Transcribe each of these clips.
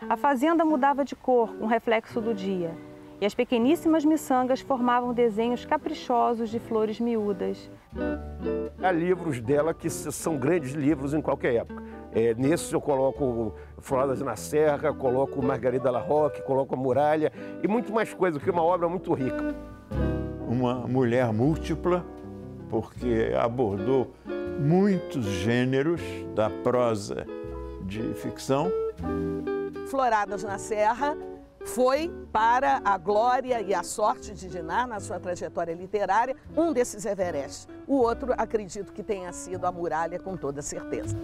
A fazenda mudava de cor com o reflexo do dia. E as pequeníssimas miçangas formavam desenhos caprichosos de flores miúdas. Há livros dela que são grandes livros em qualquer época. Nesses eu coloco Floradas na Serra, coloco Margarida Larroque, coloco A Muralha e muito mais coisas, que é uma obra muito rica. Uma mulher múltipla, porque abordou muitos gêneros da prosa de ficção. Floradas na Serra foi para a glória e a sorte de Diná na sua trajetória literária um desses Everest. O outro, acredito que tenha sido A Muralha, com toda certeza.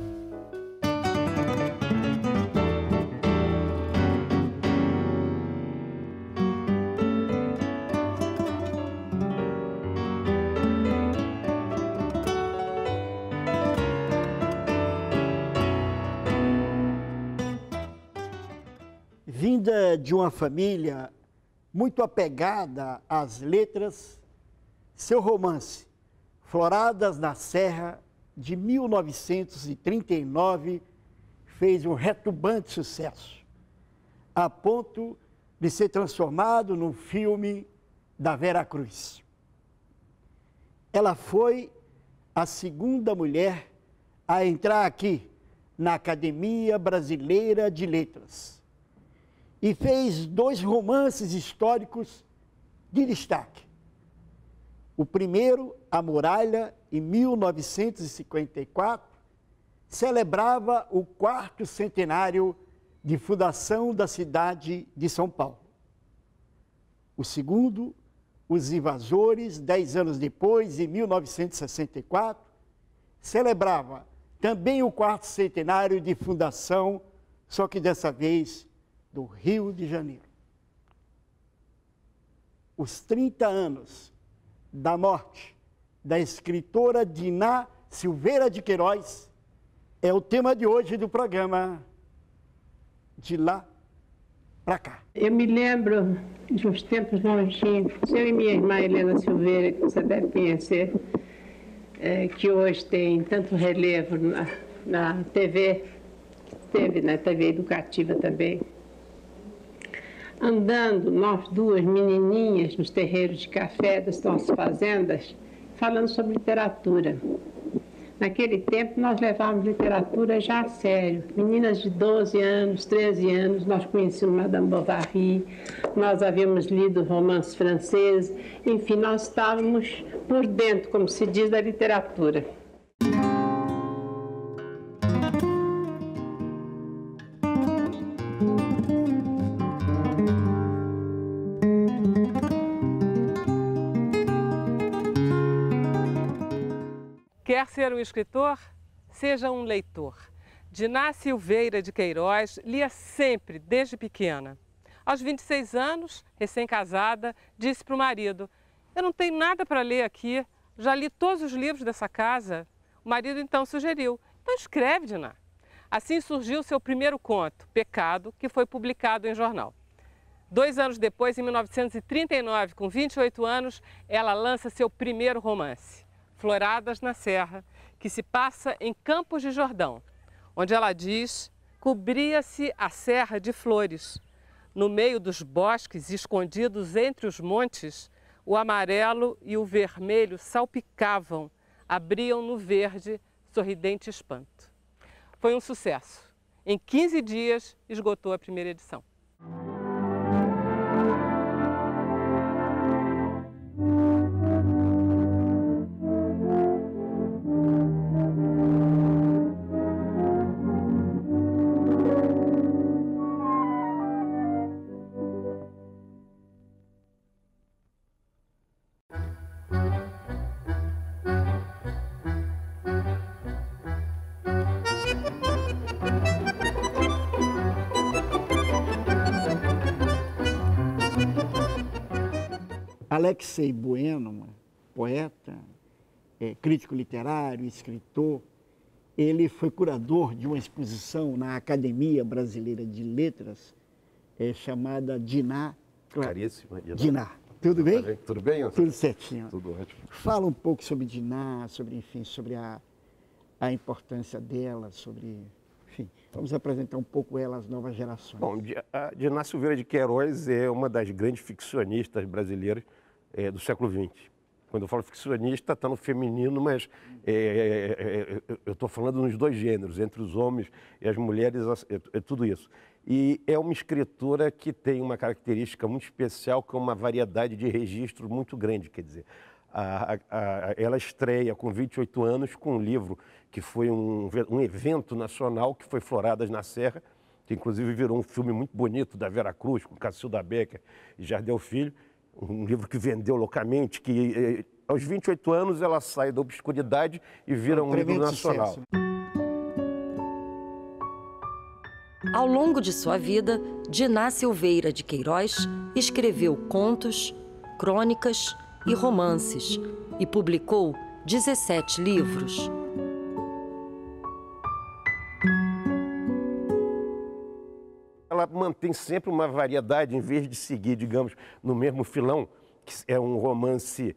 Vinda de uma família muito apegada às letras, seu romance Floradas na Serra, de 1939, fez um retumbante sucesso, a ponto de ser transformado num filme da Vera Cruz. Ela foi a segunda mulher a entrar aqui na Academia Brasileira de Letras e fez 2 romances históricos de destaque. O primeiro, A Muralha, em 1954, celebrava o 4º centenário de fundação da cidade de São Paulo. O segundo, Os Invasores, 10 anos depois, em 1964, celebrava também o 4º centenário de fundação, só que dessa vez do Rio de Janeiro. Os 30 anos da morte da escritora Diná Silveira de Queiroz é o tema de hoje do programa De Lá Pra Cá. Eu me lembro de uns tempos longínquos, eu e minha irmã Helena Silveira, que você deve conhecer, que hoje tem tanto relevo na TV, que teve na TV educativa também. Andando, nós 2 menininhas nos terreiros de café das nossas fazendas, falando sobre literatura. Naquele tempo, nós levávamos literatura já a sério. Meninas de 12 anos, 13 anos, nós conhecíamos Madame Bovary, nós havíamos lido romances franceses, enfim, nós estávamos por dentro, como se diz, da literatura. Quer ser um escritor? Seja um leitor. Diná Silveira de Queiroz lia sempre, desde pequena. Aos 26 anos, recém-casada, disse para o marido: eu não tenho nada para ler aqui, já li todos os livros dessa casa. O marido então sugeriu: então escreve, Diná. Assim surgiu seu primeiro conto, Pecado, que foi publicado em jornal. 2 anos depois, em 1939, com 28 anos, ela lança seu primeiro romance, Floradas na Serra, que se passa em Campos de Jordão, onde ela diz: cobria-se a serra de flores. No meio dos bosques, escondidos entre os montes, o amarelo e o vermelho salpicavam, abriam no verde sorridente espanto. Foi um sucesso. Em 15 dias, esgotou a primeira edição. Alexei Bueno, poeta, crítico literário, escritor, ele foi curador de uma exposição na Academia Brasileira de Letras, chamada Diná. Caríssima, Diná. Tudo bem? Tudo bem? Tudo certinho. Tudo ótimo. Fala um pouco sobre Diná, sobre, enfim, sobre a importância dela, sobre enfim, vamos apresentar um pouco ela às novas gerações. Bom, a Diná Silveira de Queiroz é uma das grandes ficcionistas brasileiras do século XX. Quando eu falo ficcionista, está no feminino, mas eu estou falando nos dois gêneros, entre os homens e as mulheres, é tudo isso. E é uma escritora que tem uma característica muito especial, que é uma variedade de registros muito grande, quer dizer. Ela estreia com 28 anos com um livro que foi um evento nacional, que foi Floradas na Serra, que inclusive virou um filme muito bonito da Vera Cruz, com Cacilda Becker e Jardel Filho, um livro que vendeu loucamente, que aos 28 anos ela sai da obscuridade e vira um livro nacional. Sucesso. Ao longo de sua vida, Diná Silveira de Queiroz escreveu contos, crônicas e romances e publicou 17 livros. Ela mantém sempre uma variedade, em vez de seguir, digamos, no mesmo filão, que é um romance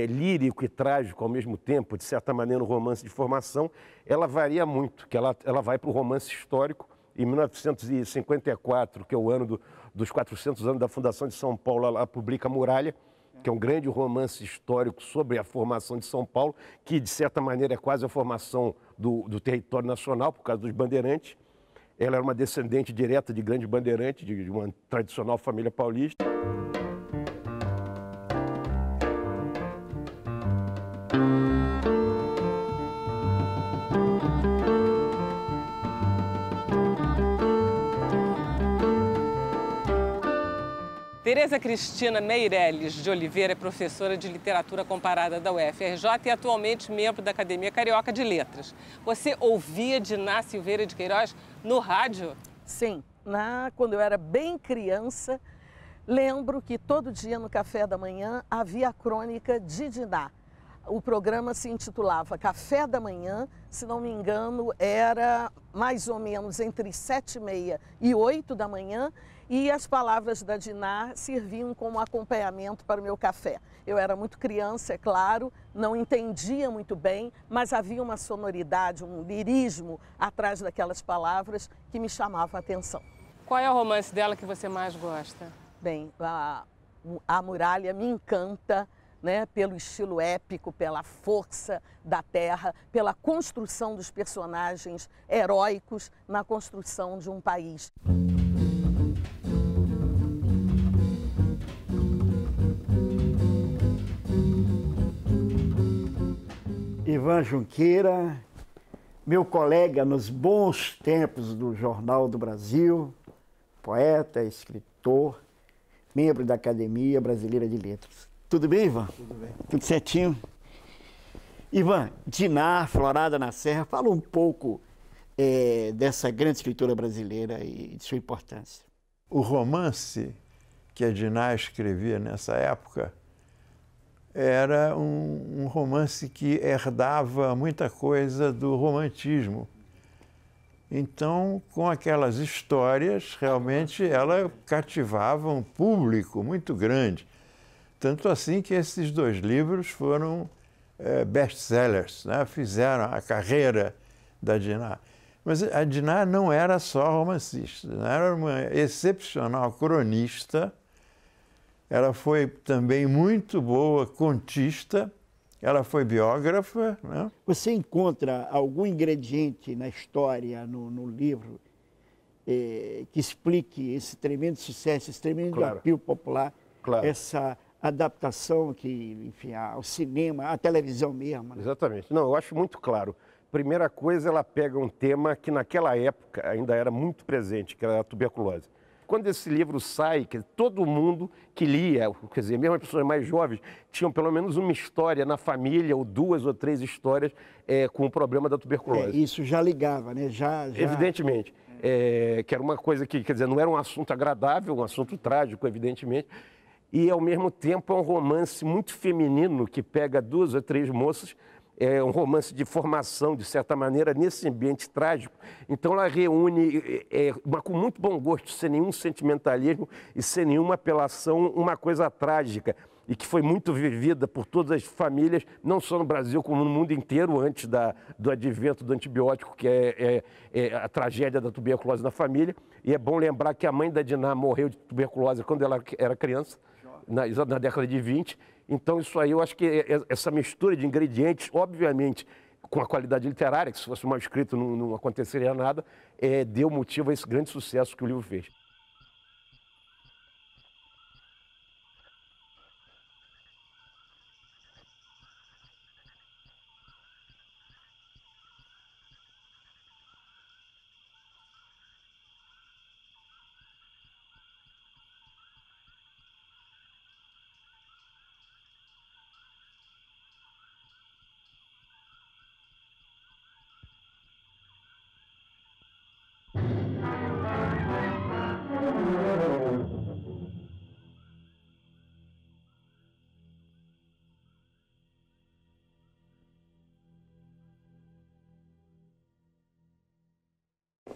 lírico e trágico ao mesmo tempo, de certa maneira um romance de formação, ela varia muito, que ela vai para o romance histórico. Em 1954, que é o ano dos 400 anos da fundação de São Paulo, ela publica Muralha, que é um grande romance histórico sobre a formação de São Paulo, que de certa maneira é quase a formação do território nacional, por causa dos bandeirantes. Ela era uma descendente direta de grandes bandeirantes, de uma tradicional família paulista. Tereza Cristina Meirelles de Oliveira é professora de literatura comparada da UFRJ e atualmente membro da Academia Carioca de Letras. Você ouvia Diná Silveira de Queiroz no rádio? Sim, quando eu era bem criança, lembro que todo dia no café da manhã havia a crônica de Diná. O programa se intitulava Café da Manhã, se não me engano, era mais ou menos entre 7h30 e 8 da manhã, e as palavras da Diná serviam como acompanhamento para o meu café. Eu era muito criança, é claro, não entendia muito bem, mas havia uma sonoridade, um lirismo atrás daquelas palavras que me chamava a atenção. Qual é o romance dela que você mais gosta? Bem, a Muralha me encanta, né, pelo estilo épico, pela força da terra, pela construção dos personagens heróicos na construção de um país. Ivan Junqueira, meu colega nos bons tempos do Jornal do Brasil, poeta, escritor, membro da Academia Brasileira de Letras. Tudo bem, Ivan? Tudo bem. Tudo certinho? Ivan, Diná, Florada na Serra, fala um pouco dessa grande escritora brasileira e de sua importância. O romance que a Diná escrevia nessa época era um romance que herdava muita coisa do romantismo. Então, com aquelas histórias, realmente ela cativava um público muito grande. Tanto assim que esses dois livros foram best-sellers, né? Fizeram a carreira da Diná. Mas a Diná não era só romancista, era uma excepcional cronista, ela foi também muito boa contista, ela foi biógrafa. Né? Você encontra algum ingrediente na história, no livro, que explique esse tremendo sucesso, esse tremendo apelo popular, essa adaptação que, enfim, ao cinema, à televisão mesmo? Né? Exatamente. Não, eu acho muito claro. Primeira coisa, ela pega um tema que naquela época ainda era muito presente, que era a tuberculose. Quando esse livro sai, todo mundo que lia, quer dizer, mesmo as pessoas mais jovens, tinham pelo menos uma história na família, ou 2 ou 3 histórias com o problema da tuberculose. Isso já ligava, né? Já... Evidentemente. Que era uma coisa que, quer dizer, não era um assunto agradável, um assunto trágico, evidentemente, e ao mesmo tempo é um romance muito feminino que pega 2 ou 3 moças, é um romance de formação, de certa maneira, nesse ambiente trágico. Então ela reúne, com muito bom gosto, sem nenhum sentimentalismo e sem nenhuma apelação, uma coisa trágica. e que foi muito vivida por todas as famílias, não só no Brasil, como no mundo inteiro, antes do advento do antibiótico, que é a tragédia da tuberculose na família. E é bom lembrar que a mãe da Diná morreu de tuberculose quando ela era criança, na década de 20. Então, isso aí, eu acho que essa mistura de ingredientes, obviamente, com a qualidade literária, que se fosse mal escrito não aconteceria nada, deu motivo a esse grande sucesso que o livro fez.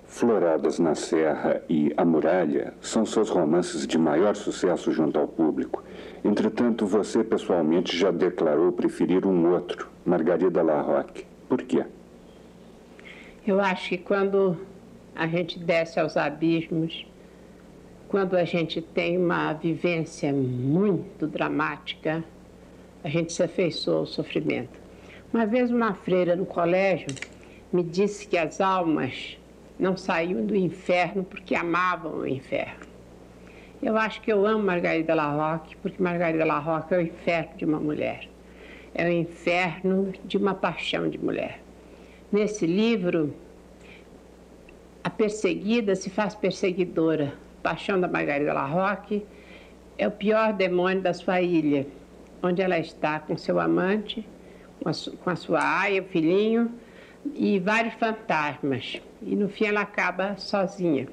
Floradas na Serra e A Muralha são seus romances de maior sucesso junto ao público. Entretanto, você pessoalmente já declarou preferir um outro, Margarida Larroque. Por quê? Eu acho que quando a gente desce aos abismos, quando a gente tem uma vivência muito dramática, a gente se afeiçoa ao sofrimento. Uma vez uma freira no colégio me disse que as almas não saíam do inferno porque amavam o inferno. Eu acho que eu amo Margarida Larroque porque Margarida Larroque é o inferno de uma mulher. É o inferno de uma paixão de mulher. Nesse livro, a perseguida se faz perseguidora. A paixão da Margarida Larroque é o pior demônio da sua ilha, onde ela está com seu amante, com a sua aia, o filhinho, e vários fantasmas. E no fim ela acaba sozinha.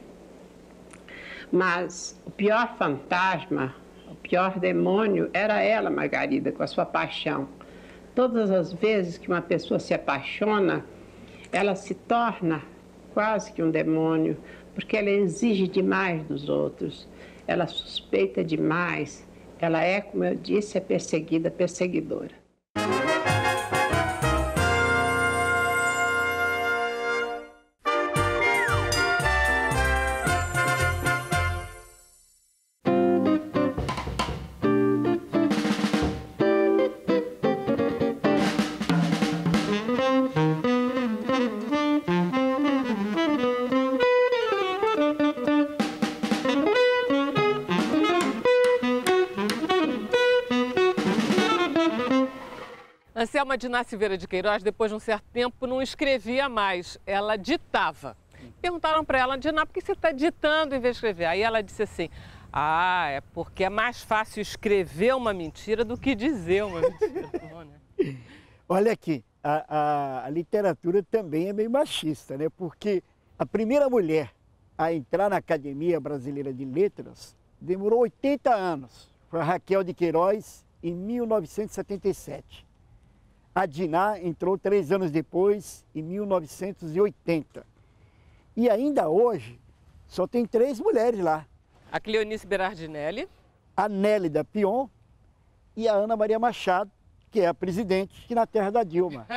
Mas o pior fantasma, o pior demônio era ela, Margarida, com a sua paixão. Todas as vezes que uma pessoa se apaixona, ela se torna quase que um demônio, porque ela exige demais dos outros, ela suspeita demais, ela é, como eu disse, perseguida, perseguidora. Anselma Diná Silveira de Queiroz, depois de um certo tempo, não escrevia mais, ela ditava. Perguntaram para ela, Diná, por que você está ditando em vez de escrever? Aí ela disse assim, é porque é mais fácil escrever uma mentira do que dizer uma mentira. Né? Olha aqui, a literatura também é meio machista, né? Porque a primeira mulher a entrar na Academia Brasileira de Letras demorou 80 anos. Foi a Raquel de Queiroz, em 1977. A Diná entrou 3 anos depois, em 1980. E ainda hoje, só tem 3 mulheres lá. A Cleonice Berardinelli. A Nélida Pion e a Ana Maria Machado, que é a presidente aqui na terra da Dilma.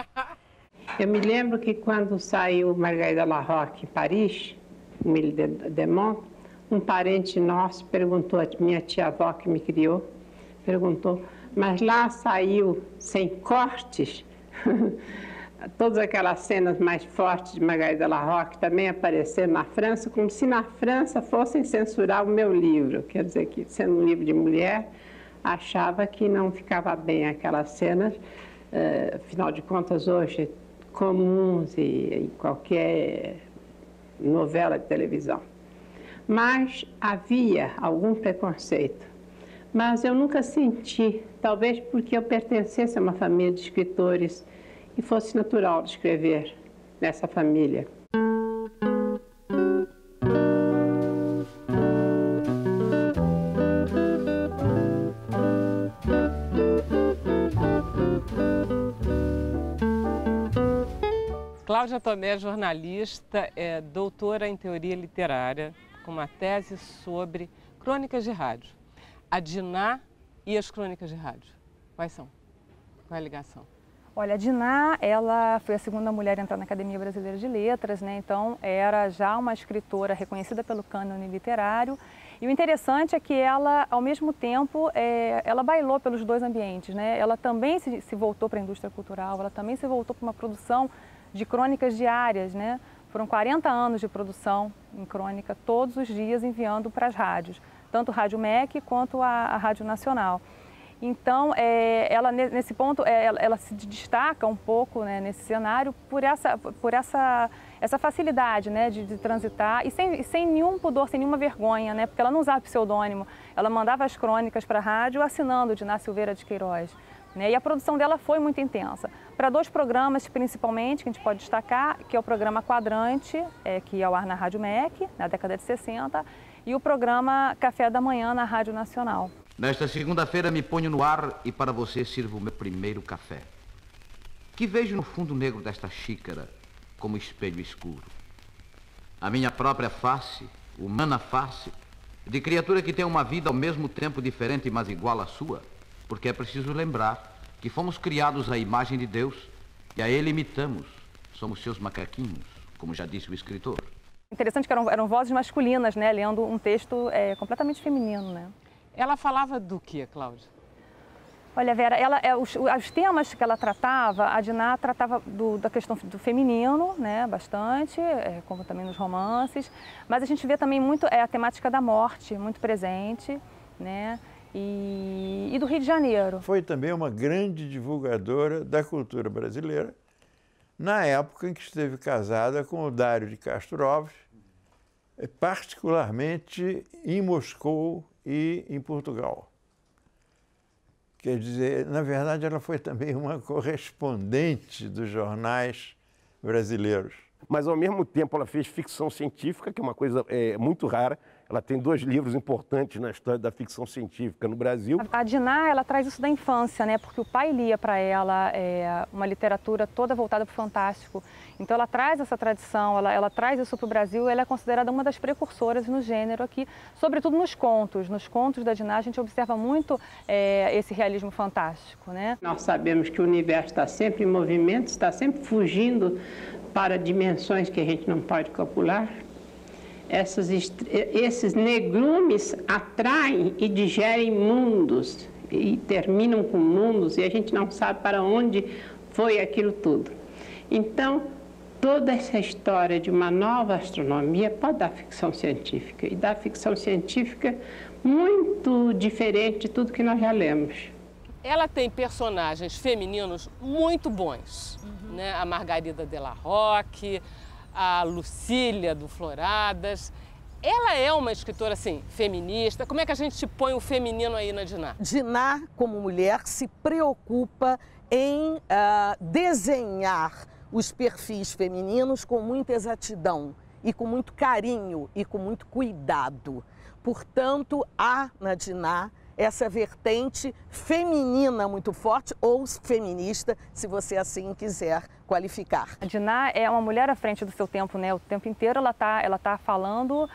Eu me lembro que quando saiu Margarida Larroque em Paris, Mille Demont, um parente nosso perguntou, a minha tia-avó que me criou, perguntou, mas lá saiu sem cortes, todas aquelas cenas mais fortes de Margarida Larroque também apareceram na França, como se na França fossem censurar o meu livro. Quer dizer que, sendo um livro de mulher, achava que não ficava bem aquelas cenas, afinal de contas, hoje, comuns em qualquer novela de televisão. Mas havia algum preconceito. Mas eu nunca senti, talvez porque eu pertencesse a uma família de escritores e fosse natural de escrever nessa família. Cláudia Tomé, jornalista, é doutora em teoria literária, com uma tese sobre crônicas de rádio. A Diná E as crônicas de rádio? Quais são? Qual é a ligação? Olha, a Diná, ela foi a segunda mulher a entrar na Academia Brasileira de Letras, né? Então era já uma escritora reconhecida pelo cânone literário. E o interessante é que ela, ao mesmo tempo, ela bailou pelos dois ambientes, né? Ela também se voltou para a indústria cultural, ela também se voltou para uma produção de crônicas diárias, né? Foram 40 anos de produção em crônica, todos os dias enviando para as rádios, tanto a Rádio MEC quanto a Rádio Nacional. Então, ela nesse ponto, ela se destaca um pouco, né, nesse cenário por essa facilidade, né, de transitar e sem nenhum pudor, sem nenhuma vergonha, né, porque ela não usava pseudônimo, ela mandava as crônicas para a rádio assinando Diná Silveira de Queiroz. Né, e a produção dela foi muito intensa. Para dois programas, principalmente, que a gente pode destacar, que é o programa Quadrante, que é ao ar na Rádio MEC, na década de 60, e o programa Café da Manhã na Rádio Nacional. Nesta segunda-feira me ponho no ar e para você sirvo o meu primeiro café. Que vejo no fundo negro desta xícara como espelho escuro? A minha própria face, humana face, de criatura que tem uma vida ao mesmo tempo diferente, mas igual à sua, porque é preciso lembrar que fomos criados à imagem de Deus e a Ele imitamos. Somos seus macaquinhos, como já disse o escritor. Interessante que eram vozes masculinas, né, lendo um texto completamente feminino, né? Ela falava do que, Cláudia? Olha, Vera, os temas que ela tratava, a Diná tratava da questão do feminino, né, bastante, como também nos romances, mas a gente vê também muito a temática da morte, muito presente, né, e do Rio de Janeiro. Foi também uma grande divulgadora da cultura brasileira, na época em que esteve casada com o Dário de Castro Alves, particularmente em Moscou e em Portugal. Quer dizer, na verdade, ela foi também uma correspondente dos jornais brasileiros. Mas, ao mesmo tempo, ela fez ficção científica, que é uma coisa muito rara. Ela tem 2 livros importantes na história da ficção científica no Brasil. A Diná, ela traz isso da infância, né? Porque o pai lia para ela uma literatura toda voltada para o fantástico. Então ela traz essa tradição, ela traz isso para o Brasil. Ela é considerada uma das precursoras no gênero aqui, sobretudo nos contos. Nos contos da Diná a gente observa muito esse realismo fantástico, né? Nós sabemos que o universo está sempre em movimento, está sempre fugindo para dimensões que a gente não pode calcular. Esses negrumes atraem e digerem mundos e terminam com mundos e a gente não sabe para onde foi aquilo tudo. Então, toda essa história de uma nova astronomia pode dar ficção científica e dar ficção científica muito diferente de tudo que nós já lemos. Ela tem personagens femininos muito bons, né? A Margarida de la Roque, a Lucília do Floradas. Ela é uma escritora, assim, feminista. Como é que a gente põe o feminino aí na Diná? Diná, como mulher, se preocupa em desenhar os perfis femininos com muita exatidão e com muito carinho e com muito cuidado. Portanto, há na Diná essa vertente feminina muito forte, ou feminista, se você assim quiser qualificar. A Diná é uma mulher à frente do seu tempo, né? O tempo inteiro ela tá falando,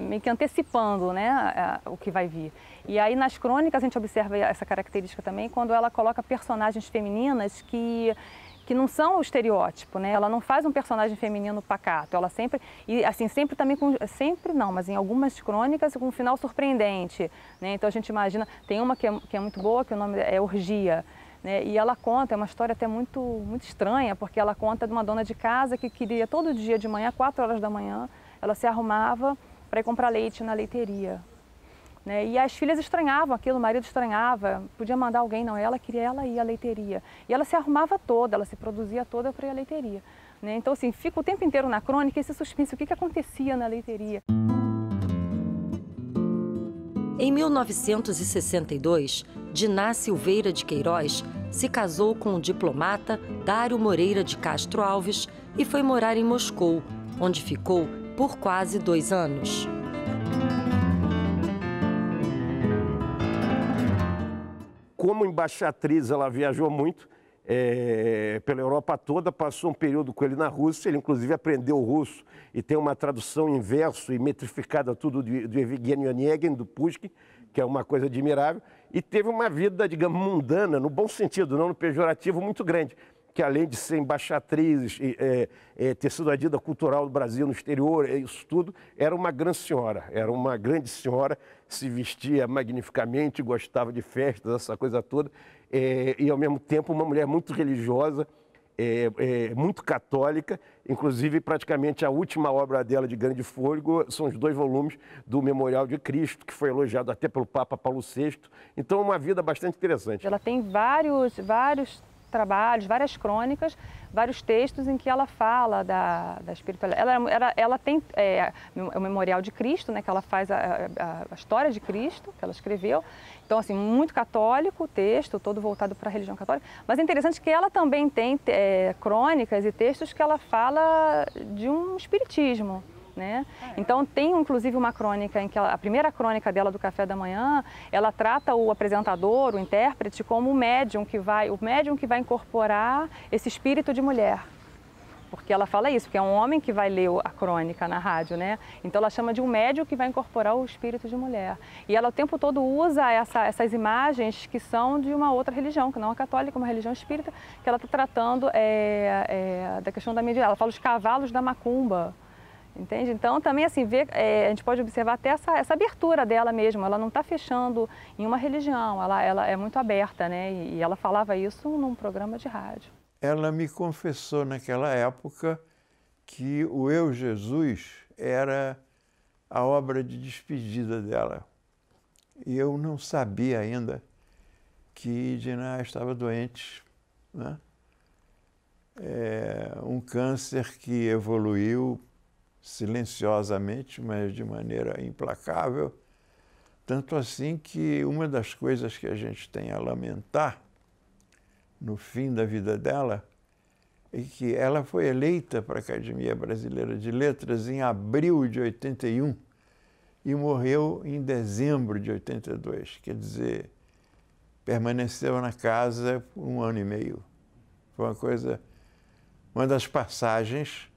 meio que antecipando, né, o que vai vir. E aí nas crônicas a gente observa essa característica também quando ela coloca personagens femininas que não são o estereótipo, né? Ela não faz um personagem feminino pacato, ela sempre, e assim, sempre também sempre não, mas em algumas crônicas com um final surpreendente, né? Então a gente imagina, tem uma que é muito boa, que o nome é Orgia, né? E ela conta, é uma história até muito estranha, porque ela conta de uma dona de casa que queria todo dia de manhã, 4 horas da manhã, ela se arrumava para ir comprar leite na leiteria. Né? E as filhas estranhavam aquilo, o marido estranhava, podia mandar alguém, não, ela queria ela ir à leiteria. E ela se arrumava toda, ela se produzia toda para ir à leiteria. Né? Então, assim, fica o tempo inteiro na crônica esse suspense, o que acontecia na leiteria. Em 1962, Diná Silveira de Queiroz se casou com o diplomata Dário Moreira de Castro Alves e foi morar em Moscou, onde ficou por quase 2 anos. Como embaixatriz, ela viajou muito pela Europa toda, passou um período com ele na Rússia, ele inclusive aprendeu russo e tem uma tradução em verso e metrificada tudo do Evgeny Onegin, do Pushkin, que é uma coisa admirável, e teve uma vida, digamos, mundana, no bom sentido, não no pejorativo, muito grande, que além de ser embaixatriz, ter sido a vida cultural do Brasil no exterior, isso tudo, era uma grande senhora, se vestia magnificamente, gostava de festas, essa coisa toda, e ao mesmo tempo uma mulher muito religiosa, muito católica, inclusive praticamente a última obra dela de grande fôlego são os 2 volumes do Memorial de Cristo, que foi elogiado até pelo Papa Paulo VI, então é uma vida bastante interessante. Ela tem vários trabalhos, várias crônicas, vários textos em que ela fala da espiritualidade. Ela tem o Memorial de Cristo, né, que ela faz a história de Cristo, que ela escreveu. Então, assim, muito católico o texto, todo voltado para a religião católica. Mas é interessante que ela também tem crônicas e textos que ela fala de um espiritismo. Né? Então tem inclusive uma crônica em que a primeira crônica dela do Café da Manhã, ela trata o apresentador, o intérprete, como o médium que vai incorporar esse espírito de mulher. Porque ela fala isso, porque é um homem que vai ler a crônica na rádio, né? Então ela chama de um médium que vai incorporar o espírito de mulher. E ela o tempo todo usa essas imagens que são de uma outra religião, que não é católica, uma religião espírita, que ela está tratando da questão da mediunidade. Ela fala os cavalos da macumba. Entende? Então, também assim, a gente pode observar até essa abertura dela mesmo. Ela não está fechando em uma religião, ela é muito aberta, né? E ela falava isso num programa de rádio. Ela me confessou naquela época que o Eu, Jesus era a obra de despedida dela. E eu não sabia ainda que Diná estava doente, né? Um câncer que evoluiu silenciosamente, mas de maneira implacável, tanto assim que uma das coisas que a gente tem a lamentar no fim da vida dela é que ela foi eleita para a Academia Brasileira de Letras em abril de 81 e morreu em dezembro de 82, quer dizer, permaneceu na casa por 1 ano e meio. Foi uma das passagens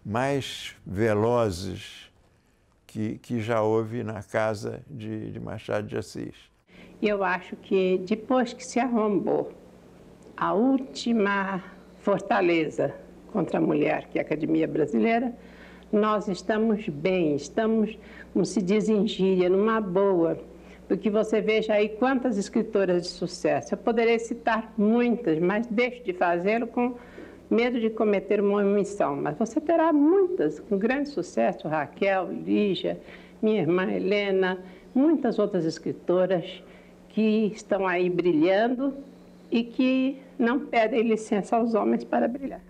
mais velozes que já houve na casa de Machado de Assis. Eu acho que depois que se arrombou a última fortaleza contra a mulher, que é a Academia Brasileira, nós estamos bem, estamos, como se diz em gíria, numa boa. Porque você veja aí quantas escritoras de sucesso. Eu poderia citar muitas, mas deixo de fazê-lo com medo de cometer uma omissão, mas você terá muitas com grande sucesso, Raquel, Lígia, minha irmã Helena, muitas outras escritoras que estão aí brilhando e que não pedem licença aos homens para brilhar.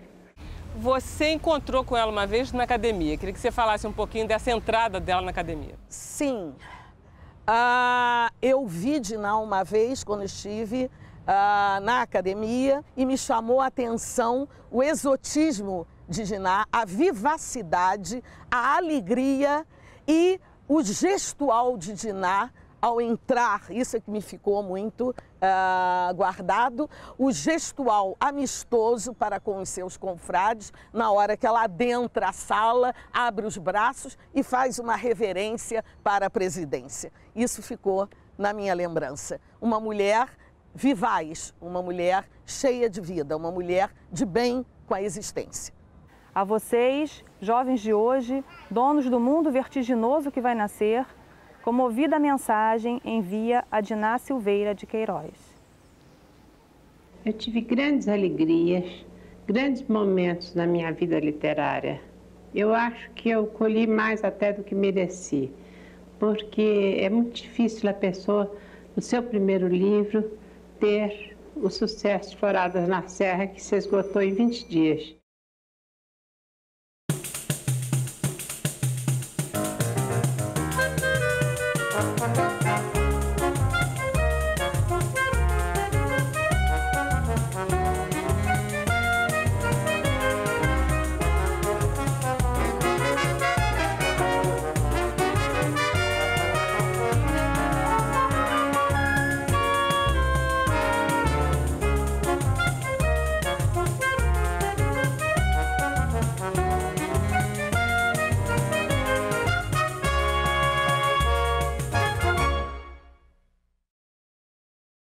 Você encontrou com ela uma vez na academia, queria que você falasse um pouquinho dessa entrada dela na academia. Sim, eu vi Diná uma vez quando estive na academia e me chamou a atenção o exotismo de Diná, a vivacidade, a alegria e o gestual de Diná ao entrar, isso é que me ficou muito guardado, o gestual amistoso para com os seus confrades, na hora que ela adentra a sala, abre os braços e faz uma reverência para a presidência. Isso ficou na minha lembrança. Uma mulher vivaz, uma mulher cheia de vida, uma mulher de bem com a existência. A vocês, jovens de hoje, donos do mundo vertiginoso que vai nascer, comovida a mensagem envia a Diná Silveira de Queiroz. Eu tive grandes alegrias, grandes momentos na minha vida literária. Eu acho que eu colhi mais até do que mereci, porque é muito difícil a pessoa, no seu primeiro livro, ter o sucesso de Floradas na Serra, que se esgotou em 20 dias.